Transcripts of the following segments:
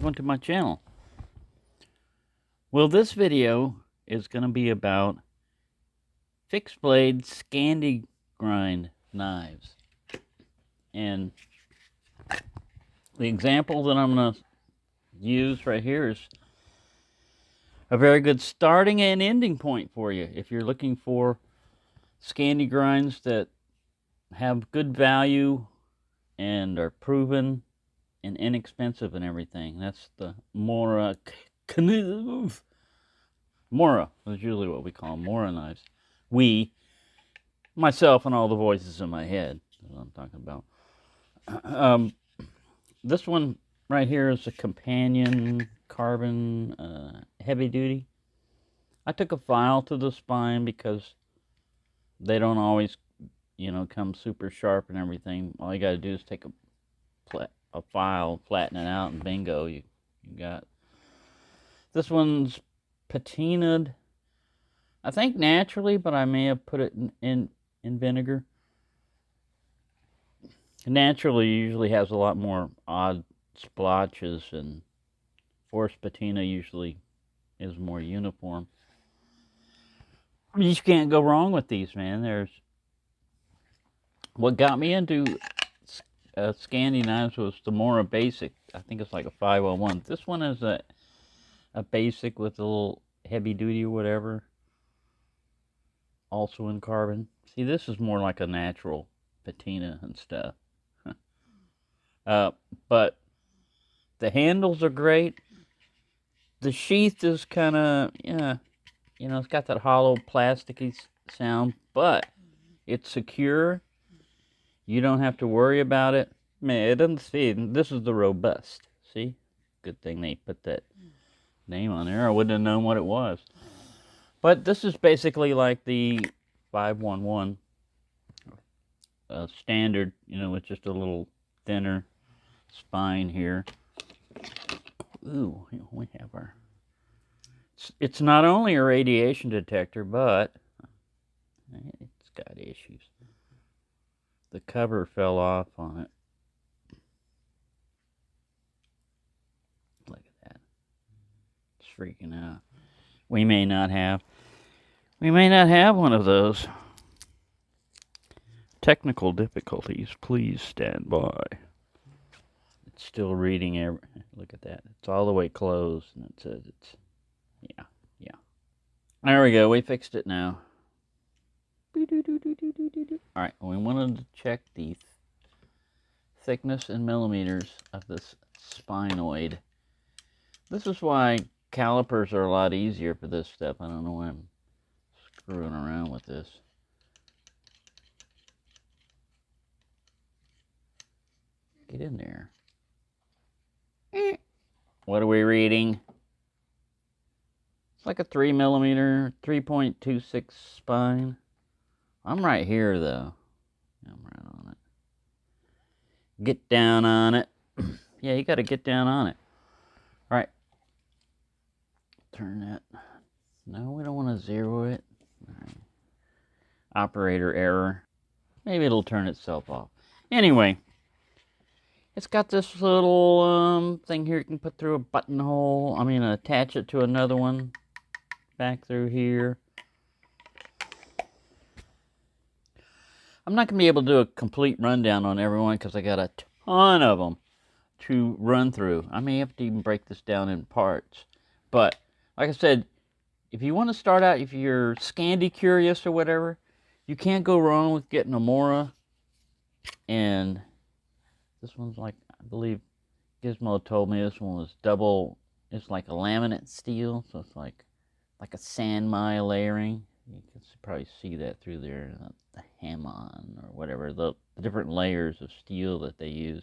welcome to my channel. Well, this video is going to be about fixed blade Scandi grind knives. And the example that I'm going to use right here is a very good starting and ending point for you. If you're looking for Scandi grinds that have good value and are proven and inexpensive and everything. That's the Mora is usually what we call them, Mora knives. Myself and all the voices in my head, that's what I'm talking about. This one right here is a companion carbon heavy duty. I took a file to the spine because they don't always, come super sharp and everything. All you got to do is take a file, flatten it out, and bingo, you got. This one's patinaed, I think naturally, but I may have put it in vinegar. Naturally usually has a lot more odd splotches, and forced patina usually is more uniform. You just can't go wrong with these, man. What got me into Scandi knives was the Mora Basic. I think it's like a 501. This one is a basic with a little heavy duty or whatever. Also in carbon. See, this is more like a natural patina and stuff. But the handles are great. The sheath is kind of, it's got that hollow plasticky sound, but it's secure. You don't have to worry about it. Man, it doesn't see. This is the robust. See? Good thing they put that name on there. I wouldn't have known what it was. But this is basically like the 511 standard, with just a little thinner spine here. Ooh, we have our... It's not only a radiation detector, but it's got issues. The cover fell off on it. Look at that. It's freaking out. We may not have one of those. Technical difficulties. Please stand by. It's still reading look at that. It's all the way closed, and it says it's... Yeah. There we go. We fixed it now. Alright, we wanted to check the thickness in millimeters of this spinoid. This is why calipers are a lot easier for this stuff. I don't know why I'm screwing around with this. Get in there. What are we reading? It's like a 3 millimeter, 3.26 spine. I'm right here, though. I'm right on it. Get down on it. Yeah, you got to get down on it. All right. Turn that. No, we don't want to zero it. All right. Operator error. Maybe it'll turn itself off. Anyway, it's got this little thing here you can put through a buttonhole. Attach it to another one back through here. I'm not going to be able to do a complete rundown on everyone because I got a ton of them to run through. I may have to even break this down in parts. But, like I said, if you want to start out, if you're Scandi curious or whatever, you can't go wrong with getting a Mora. And this one's like, I believe Gizmo told me this one was double, it's like a laminate steel. So it's like a sandmai layering. You can probably see that through there, the Hammond or whatever, the different layers of steel that they use.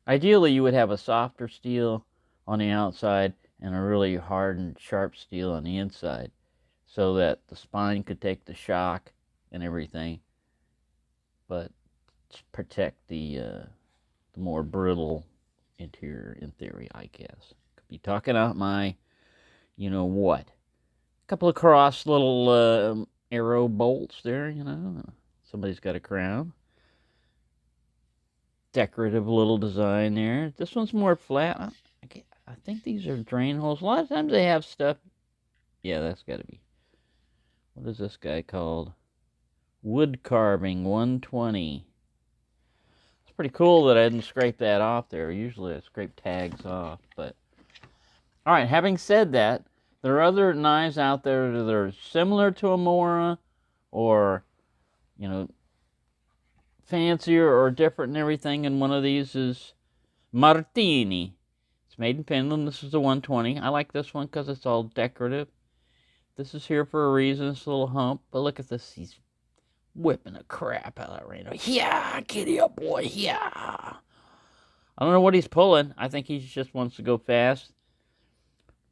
Ideally, you would have a softer steel on the outside and a really hard and sharp steel on the inside, so that the spine could take the shock and everything, but protect the more brittle interior, in theory, I guess. Could be talking out my, what. Couple of cross little arrow bolts there, Somebody's got a crown. decorative little design there. This one's more flat. I think these are drain holes. A lot of times they have stuff. Yeah, that's got to be. What is this guy called? Wood carving 120. It's pretty cool that I didn't scrape that off there. Usually I scrape tags off, but all right, having said that, there are other knives out there that are similar to a Mora or, you know, fancier or different and everything, and one of these is Martini. It's made in Finland. This is the 120. I like this one because it's all decorative. This is here for a reason. It's a little hump, but look at this. He's whipping the crap out of that rhino. Yeah, giddy up, boy. Yeah. I don't know what he's pulling. I think he just wants to go fast.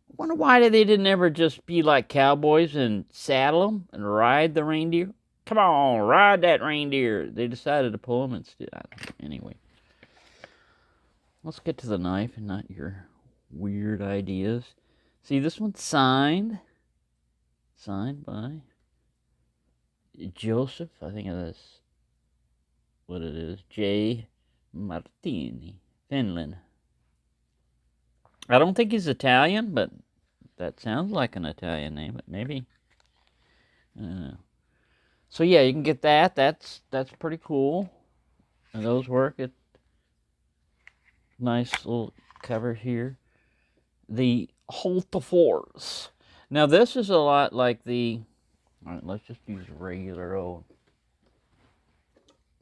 I wonder why they didn't ever just be like cowboys and saddle them and ride the reindeer. Come on, ride that reindeer. They decided to pull him instead. Anyway, let's get to the knife and not your weird ideas. See, this one's signed. Signed by Joseph, I think that's what it is. J. Martini, Finland. I don't think he's Italian, but that sounds like an Italian name, but maybe. I don't know. So yeah, you can get that. That's pretty cool. And those work. It nice little cover here. The Holtefors. Now this is a lot like the. All right, let's just use regular old.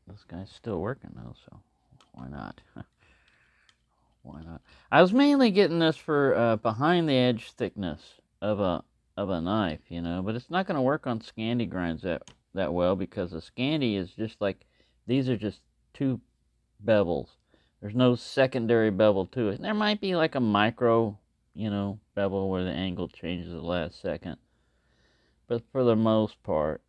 This guy's still working though, so why not? Why not? I was mainly getting this for behind the edge thickness of a knife, you know, but it's not going to work on Scandi grinds that well because the Scandi is just like, these are just two bevels. There's no secondary bevel to it. There might be like a micro, you know, bevel where the angle changes at the last second. But for the most part,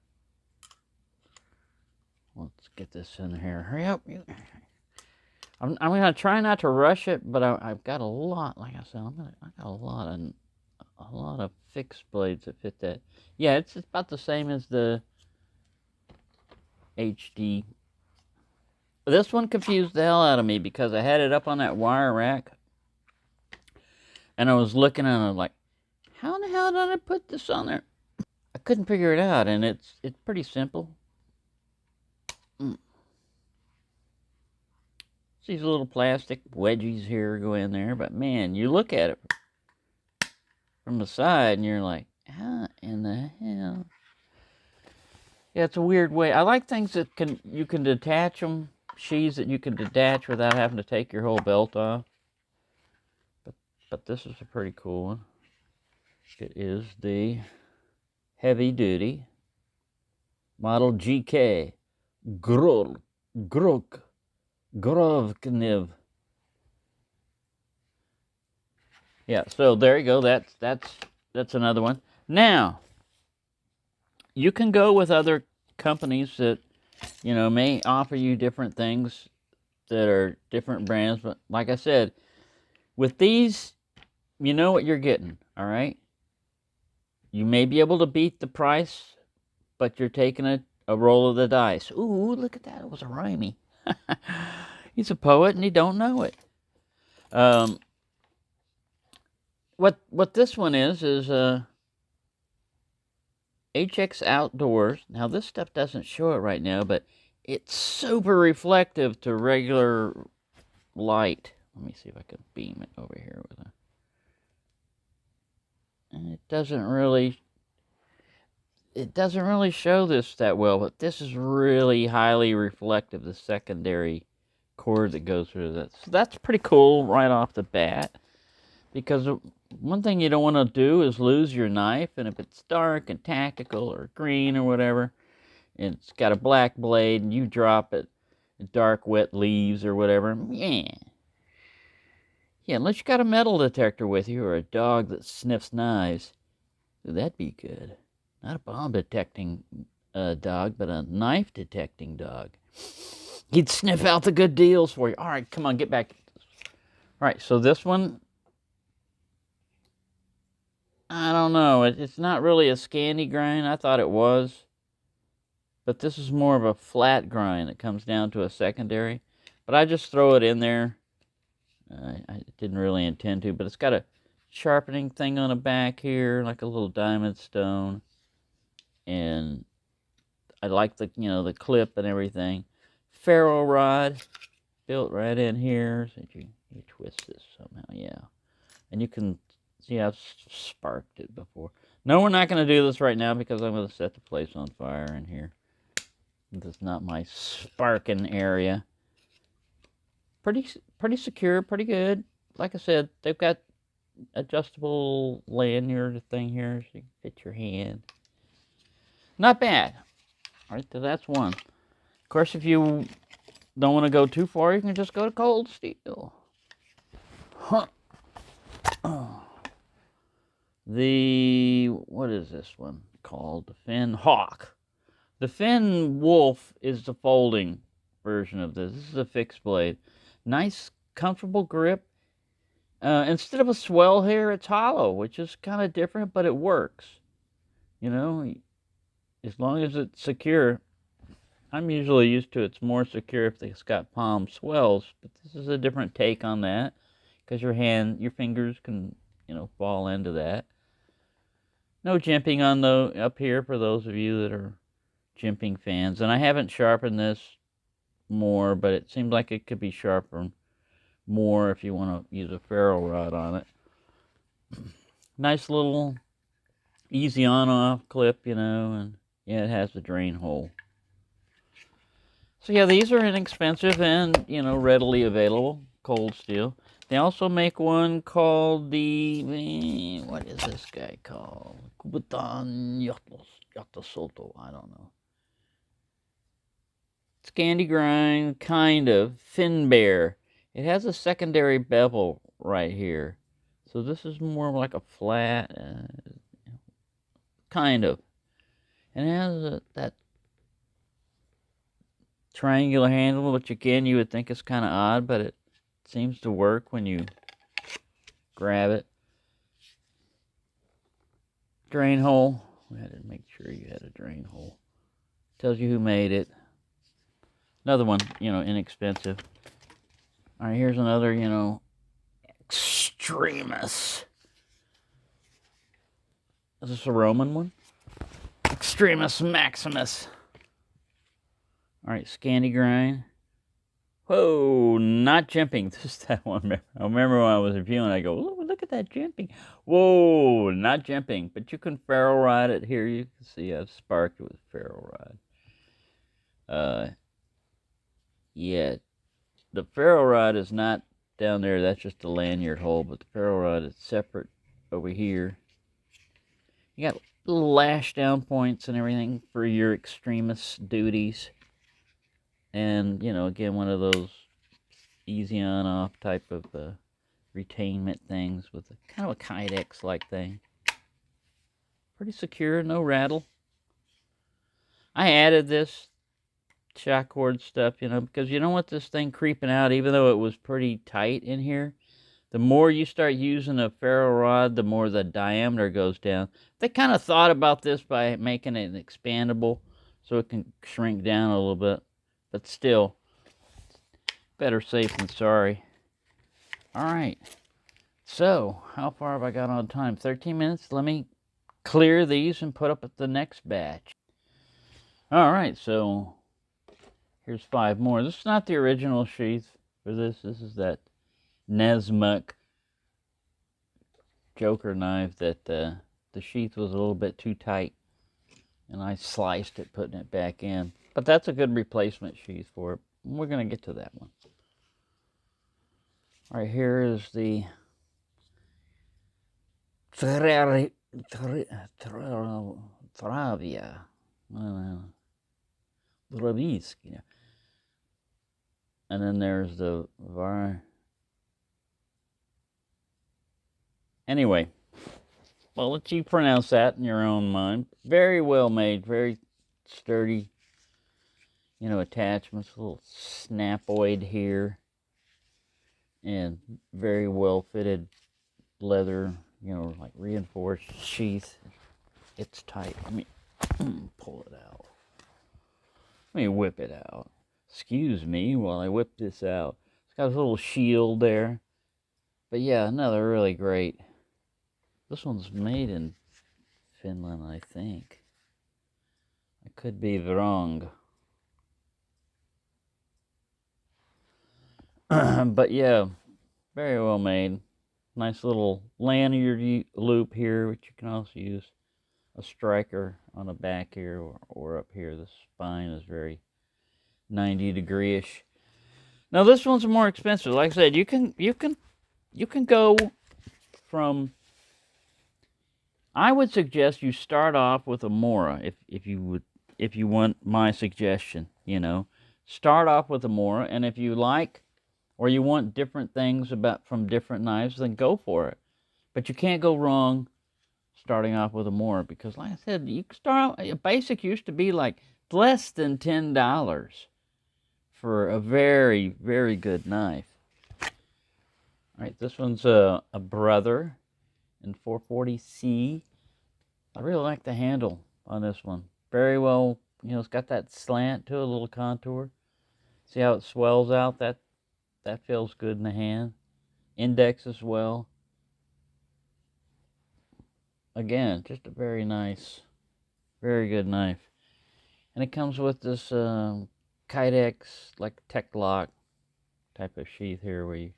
let's get this in here. Hurry up. I'm going to try not to rush it, but I've got a lot, like I said, I got a lot of fixed blades that fit that. Yeah, it's about the same as the HD. This one confused the hell out of me because I had it up on that wire rack, and I was looking at it like, how in the hell did I put this on there? I couldn't figure it out, and it's pretty simple. These little plastic wedgies here go in there, but man, you look at it from the side and you're like, how in the hell? Yeah, it's a weird way. I like things that you can detach them, sheaths that you can detach without having to take your whole belt off. But this is a pretty cool one. It is the heavy duty model GK Grovkniv. Yeah, so there you go. That's another one. Now, you can go with other companies that, you know, may offer you different things that are different brands, but like I said, with these, you know what you're getting, all right? You may be able to beat the price, but you're taking a roll of the dice. Ooh, look at that. It was a rhymey. He's a poet and he don't know it. What this one is HX Outdoors. Now this stuff doesn't show it right now, but it's super reflective to regular light. Let me see if I can beam it over here with a. And it doesn't really show this that well, but this is really highly reflective, the secondary cord that goes through that. So that's pretty cool right off the bat, because one thing you don't want to do is lose your knife, and if it's dark and tactical or green or whatever, and it's got a black blade and you drop it in dark wet leaves or whatever, yeah, unless you got a metal detector with you or a dog that sniffs knives, that'd be good. Not a bomb detecting dog, but a knife detecting dog. He'd sniff out the good deals for you. All right, come on, get back. All right, so this one, I don't know. It's not really a Scandi grind. I thought it was. But this is more of a flat grind that comes down to a secondary. But I just throw it in there. I didn't really intend to, but it's got a sharpening thing on the back here, like a little diamond stone. And I like the, the clip and everything. Ferro rod built right in here. So you twist this somehow, yeah. And you can see I've sparked it before. No, we're not going to do this right now because I'm going to set the place on fire in here. This is not my sparking area. Pretty secure, pretty good. Like I said, they've got adjustable lanyard thing here so you can fit your hand. Not bad. All right, so that's one. Of course, if you don't want to go too far, you can just go to cold steel. Huh. Oh. What is this one called? The Finn Hawk. The Finn Wolf is the folding version of this. This is a fixed blade. Nice, comfortable grip. Instead of a swell here, it's hollow, which is kind of different, but it works. You know, as long as it's secure. I'm usually used to it's more secure if it's got palm swells, but this is a different take on that because your fingers can, fall into that. No jimping on up here for those of you that are jimping fans. And I haven't sharpened this more, but it seems like it could be sharpened more if you want to use a ferro rod on it. Nice little easy on-off clip, and yeah, it has a drain hole. So yeah, these are inexpensive and, readily available, cold steel. They also make one called what is this guy called? Kubutan Yatasoto, I don't know. Scandi grind, kind of. Fin Bear. It has a secondary bevel right here. So this is more like a flat, kind of. And it has that triangular handle, which again you would think is kind of odd, but it seems to work when you grab it. Drain hole. We had to make sure you had a drain hole. Tells you who made it. Another one, inexpensive. All right, here's another, Extremist. Is this a Roman one? Extremist Maximus. All right, Scandi grind. Whoa, not jimping. Just that one. I remember when I was reviewing, I go, look at that jimping. Whoa, not jimping. But you can ferro rod it here. You can see I've sparked it with ferro rod. Yeah, the ferro rod is not down there. That's just a lanyard hole. But the ferro rod is separate over here. You got little lash down points and everything for your Extremist duties. And, again, one of those easy on-off type of retainment things with kind of a Kydex-like thing. Pretty secure, no rattle. I added this shock cord stuff, because you don't want this thing creeping out, even though it was pretty tight in here. The more you start using a ferro rod, the more the diameter goes down. They kind of thought about this by making it expandable so it can shrink down a little bit. But still, better safe than sorry. All right. So, how far have I got on time? 13 minutes. Let me clear these and put up the next batch. All right. So, here's 5 more. This is not the original sheath for this. This is that Nesmuk Joker knife that the sheath was a little bit too tight. And I sliced it, putting it back in. But that's a good replacement sheath for it. We're going to get to that one. All right, here is the Travia. Dravisk. And then there's the Var. Anyway, I'll let you pronounce that in your own mind. Very well made, very sturdy, attachments, a little snapoid here, and very well fitted leather, like reinforced sheath. It's tight. Let me pull it out. Let me whip it out. Excuse me while I whip this out. It's got a little shield there. But yeah, another really great. This one's made in Finland, I think. I could be wrong. But yeah, very well made. Nice little lanyard loop here, which you can also use a striker on the back here or up here. The spine is very 90 degree-ish. Now this one's more expensive. Like I said, you can go from. I would suggest you start off with a Mora if you want my suggestion. You know, start off with a Mora, and if you like or you want different things from different knives, then go for it. But you can't go wrong starting off with a Mora, because like I said, you can start out, a basic used to be like less than $10 for a very, very good knife. All right, this one's a Brother in 440C. I really like the handle on this one. Very well, you know, it's got that slant to it, a little contour. See how it swells out? That feels good in the hand. Index as well. Again, just a very nice, very good knife. And it comes with this Kydex, like Tech Lock type of sheath here, where you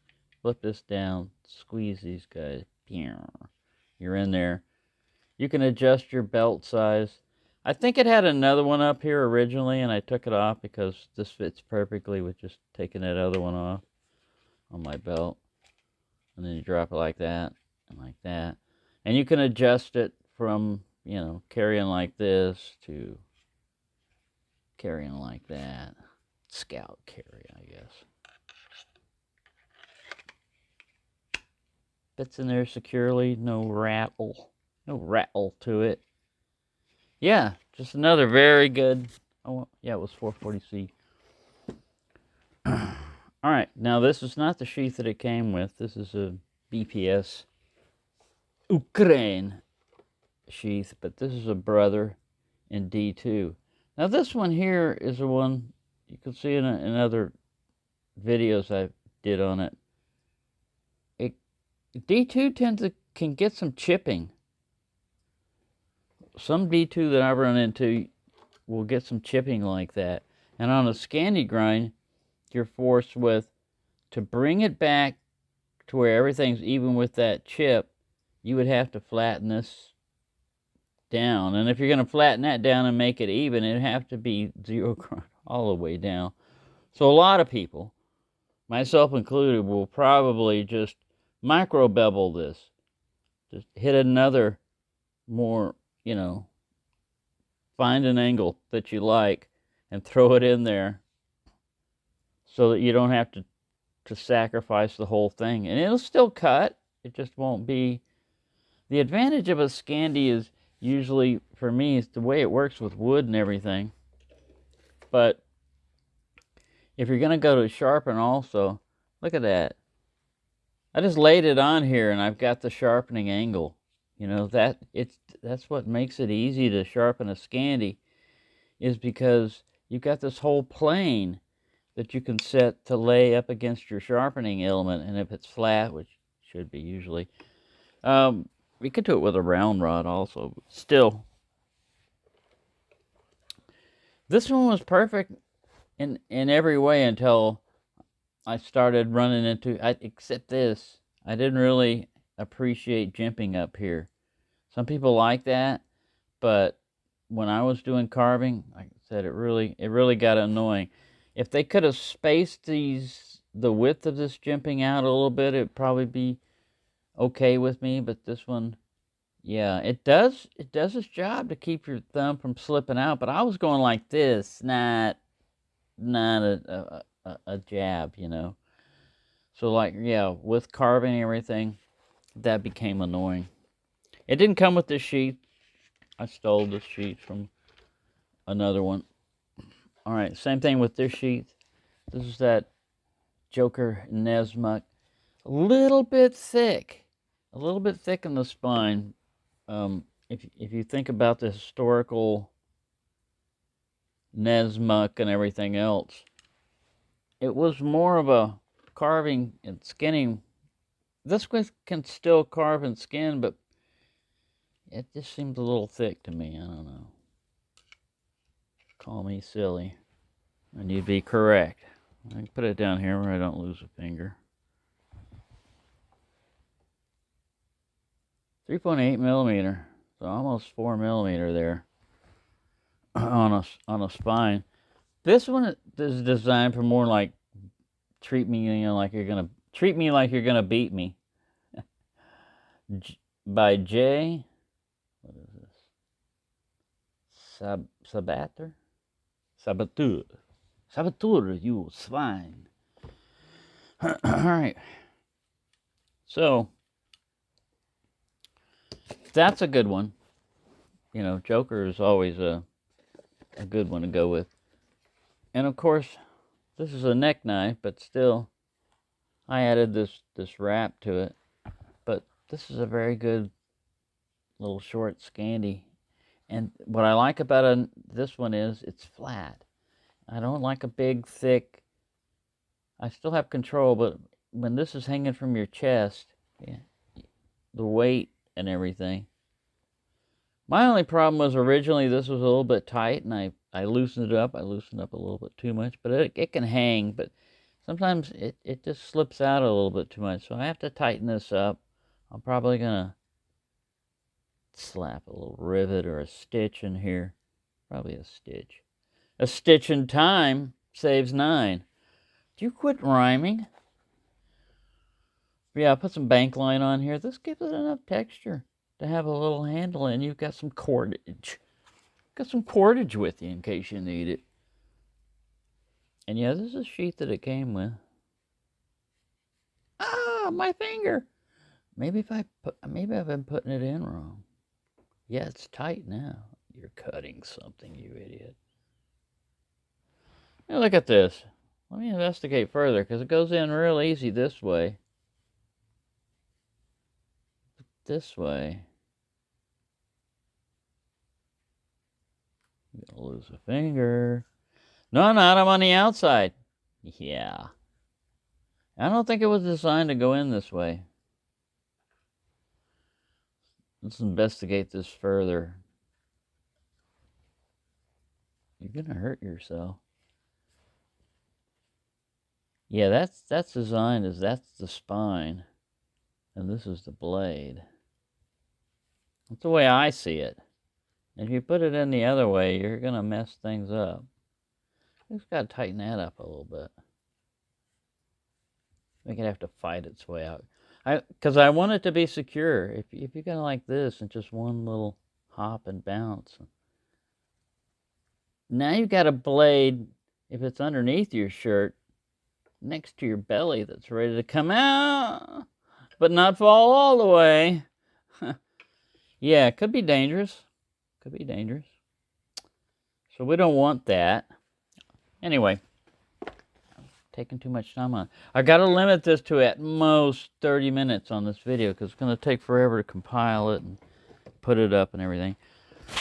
flip this down, squeeze these guys. You're in there. You can adjust your belt size. I think it had another one up here originally, and I took it off because this fits perfectly with just taking that other one off on my belt. And then you drop it like that and like that. And you can adjust it from, you know, carrying like this to carrying like that. Scout carry, I guess. Fits in there securely, no rattle to it. Yeah, just another very good. Oh yeah, it was 440C. All right, now this is not the sheath that it came with. This is a BPS Ukraine sheath, but this is a Brother in D2. Now this one here is the one you can see in other videos I did on it. D2 can get some chipping. Some D2 that I've run into will get some chipping like that. And on a Scandi grind, you're forced to bring it back to where everything's even with that chip, you would have to flatten this down. And if you're going to flatten that down and make it even, it'd have to be 0 grind all the way down. So a lot of people, myself included, will probably just micro bevel this. Just hit another more, you know, find an angle that you like and throw it in there so that you don't have to sacrifice the whole thing. And it'll still cut. It just won't be. The advantage of a Scandi is usually, for me, is the way it works with wood and everything. But if you're going to go to sharpen also, look at that. I just laid it on here and I've got the sharpening angle. You know, that's what makes it easy to sharpen a Scandi, is because you've got this whole plane that you can set to lay up against your sharpening element. And if it's flat, which should be usually, we could do it with a round rod also, but still. This one was perfect in every way until I started running into, except this, I didn't really appreciate jimping up here. Some people like that, but when I was doing carving, like I said, it really got annoying. If they could have spaced the width of this jimping out a little bit, it'd probably be okay with me. But this one, yeah, it does its job to keep your thumb from slipping out. But I was going like this, not a jab, you know. So like, yeah, with carving and everything, that became annoying. It didn't come with this sheath. I stole this sheath from another one. All right, same thing with this sheath. This is that Joker Nesmuk. A little bit thick in the spine. If you think about the historical Nesmuk and everything else, it was more of a carving and skinning. This one can still carve and skin, but it just seems a little thick to me. I don't know. Call me silly. And you'd be correct. I can put it down here where I don't lose a finger. 3.8 millimeter. So almost 4 millimeter there on a spine. This one is designed for more like treat me, like you're gonna beat me. By J. What is this? Saboteur, you swine. All right. So that's a good one. You know, Joker is always a good one to go with. And of course, this is a neck knife, but still, I added this wrap to it. But this is a very good little short Scandi. And what I like about this one is it's flat. I don't like a big, thick. I still have control, but when this is hanging from your chest, yeah, the weight and everything. My only problem was originally this was a little bit tight, and I loosened it up. I loosened up a little bit too much, but it can hang, but sometimes it just slips out a little bit too much, so I have to tighten this up. I'm probably going to slap a little rivet or a stitch in here. Probably a stitch. A stitch in time saves 9. Do you quit rhyming? Yeah, I'll put some bank line on here. This gives it enough texture to have a little handle, and you've got some cordage. Got some cordage with you in case you need it. And yeah, this is a sheath that it came with. Ah, my finger. Maybe I've been putting it in wrong. Yeah, it's tight now. You're cutting something, you idiot. Now look at this. Let me investigate further, because it goes in real easy this way. This way. I'm gonna lose a finger. No, I'm on the outside. Yeah. I don't think it was designed to go in this way. Let's investigate this further. You're gonna hurt yourself. Yeah, that's designed as that's the spine, and this is the blade. That's the way I see it. If you put it in the other way, you're gonna mess things up. Just gotta tighten that up a little bit. Make it have to fight its way out. Because I want it to be secure. If you're gonna like this and just one little hop and bounce. Now you've got a blade, if it's underneath your shirt, next to your belly that's ready to come out, but not fall all the way. Yeah, it could be dangerous. Could be dangerous. So we don't want that. Anyway, I'm taking too much time on it. I got to limit this to at most 30 minutes on this video because it's going to take forever to compile it and put it up and everything.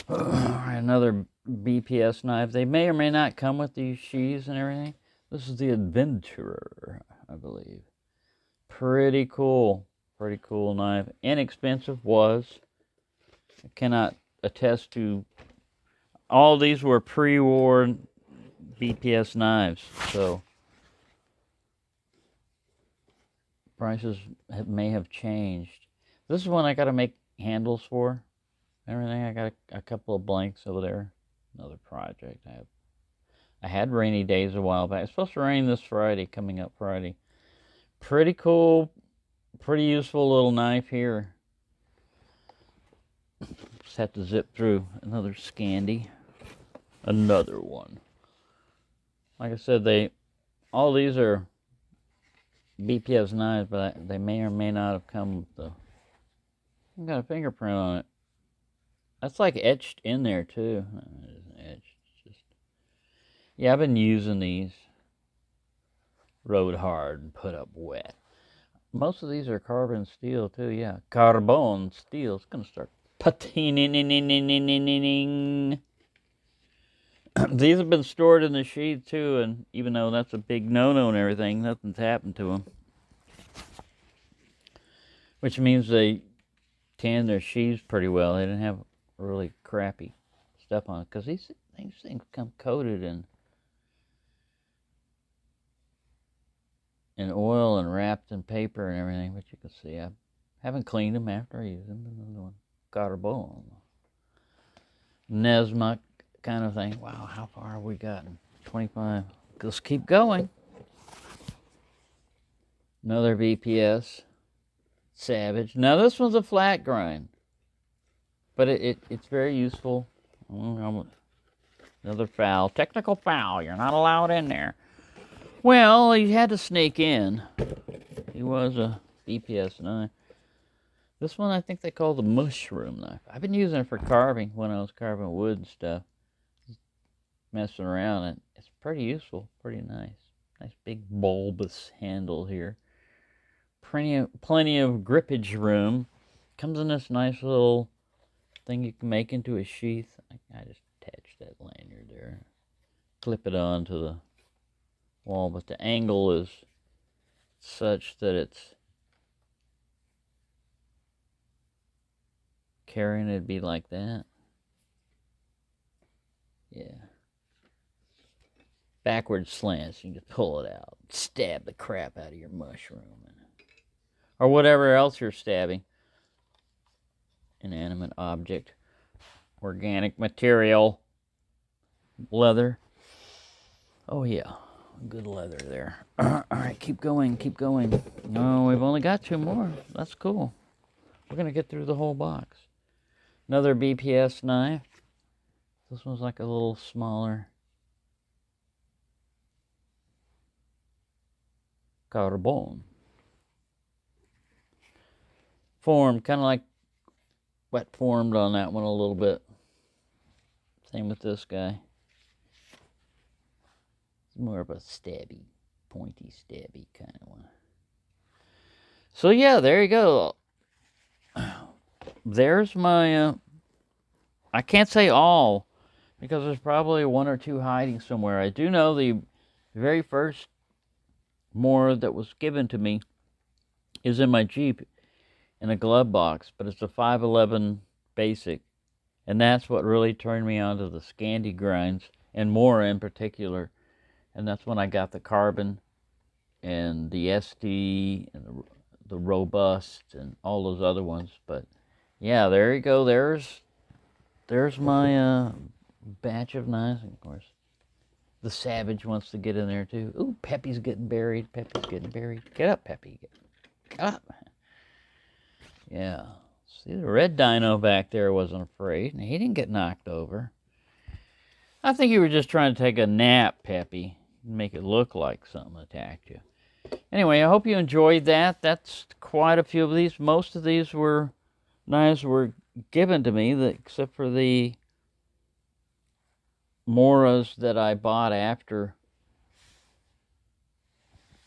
Another BPS knife. They may or may not come with these sheaths and everything. This is the Adventurer, I believe. Pretty cool. Pretty cool knife. Inexpensive was. I cannot attest to. All these were pre-war BPS knives, so prices may have changed. This is one I got to make handles for. Everything. I got a couple of blanks over there. Another project I had rainy days a while back. It's supposed to rain this Friday, coming up Friday. Pretty cool, pretty useful little knife here. Just have to zip through another Scandi. Another one. Like I said, all these are BPS knives, but they may or may not have come with the. I've got a fingerprint on it. That's like etched in there too. It isn't etched. Yeah, I've been using these. Rode hard and put up wet. Most of these are carbon steel too, yeah. Carbon steel. It's going to start patining. These have been stored in the sheath too, and even though that's a big no-no and everything, nothing's happened to them. Which means they tanned their sheaths pretty well. They didn't have really crappy stuff on it, because these things come coated in oil and wrapped in paper and everything. But you can see I haven't cleaned them after I use them. Another one, carbon, Nesmuk kind of thing. Wow, how far have we gotten? 25. Let's keep going. Another VPS Savage. Now this one's a flat grind, but it's very useful. Another foul, technical foul. You're not allowed in there. Well, he had to sneak in. He was a VPS knife. This one I think they call the mushroom knife. I've been using it for carving when I was carving wood and stuff. Messing around, and it's pretty useful, pretty nice. Nice big bulbous handle here. Plenty of grippage room. Comes in this nice little thing you can make into a sheath. I just attached that lanyard there. Clip it onto the wall, but the angle is such that it's carrying it'd be like that. Yeah. Backward slants, you can pull it out, stab the crap out of your mushroom, or whatever else you're stabbing. Inanimate object, organic material, leather. Oh yeah, good leather there. All right, keep going, keep going. No, we've only got 2 more. That's cool. We're gonna get through the whole box. Another BPS knife. This one's like a little smaller. Carbon. Formed, kind of like wet formed on that one a little bit. Same with this guy. It's more of a stabby, pointy stabby kind of one. So yeah, there you go. There's my, I can't say all, because there's probably 1 or 2 hiding somewhere. I do know the very first Mora that was given to me is in my Jeep in a glove box, but it's a 511 basic, and that's what really turned me on to the Scandi grinds, and Mora in particular. And that's when I got the carbon and the SD and the robust and all those other ones. But yeah, there you go. There's my batch of knives, and of course the Savage wants to get in there too. Ooh, Peppy's getting buried. Peppy's getting buried. Get up, Peppy. Get up. Yeah. See, the red dino back there wasn't afraid. He didn't get knocked over. I think you were just trying to take a nap, Peppy. Make it look like something attacked you. Anyway, I hope you enjoyed that. That's quite a few of these. Most of these knives were given to me, except for the Moras that I bought after,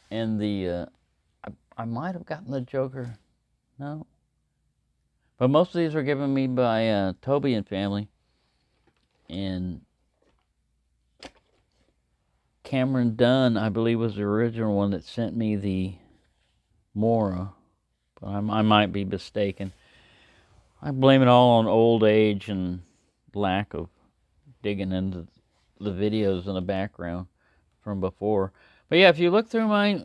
and the I might have gotten the Joker, no, but most of these were given me by Toby and family, and Cameron Dunn, I believe, was the original one that sent me the Mora, but I might be mistaken. I blame it all on old age and lack of digging into the videos in the background from before. But yeah, if you look through my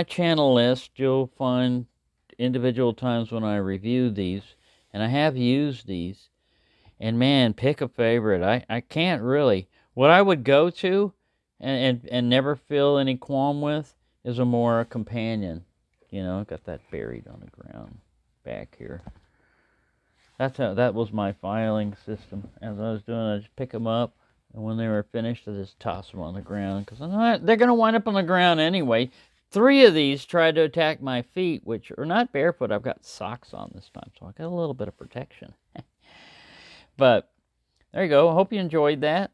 channel list, you'll find individual times when I reviewed these, and I have used these. And man, pick a favorite. I can't really. What I would go to and never feel any qualm with is a Mora companion. You know, got that buried on the ground back here. That was my filing system. As I was doing, I just pick them up, and when they were finished, I just toss them on the ground, because they're going to wind up on the ground anyway. 3 of these tried to attack my feet, which are not barefoot. I've got socks on this time, so I got a little bit of protection. But there you go. I hope you enjoyed that,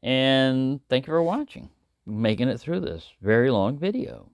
and thank you for watching, making it through this very long video.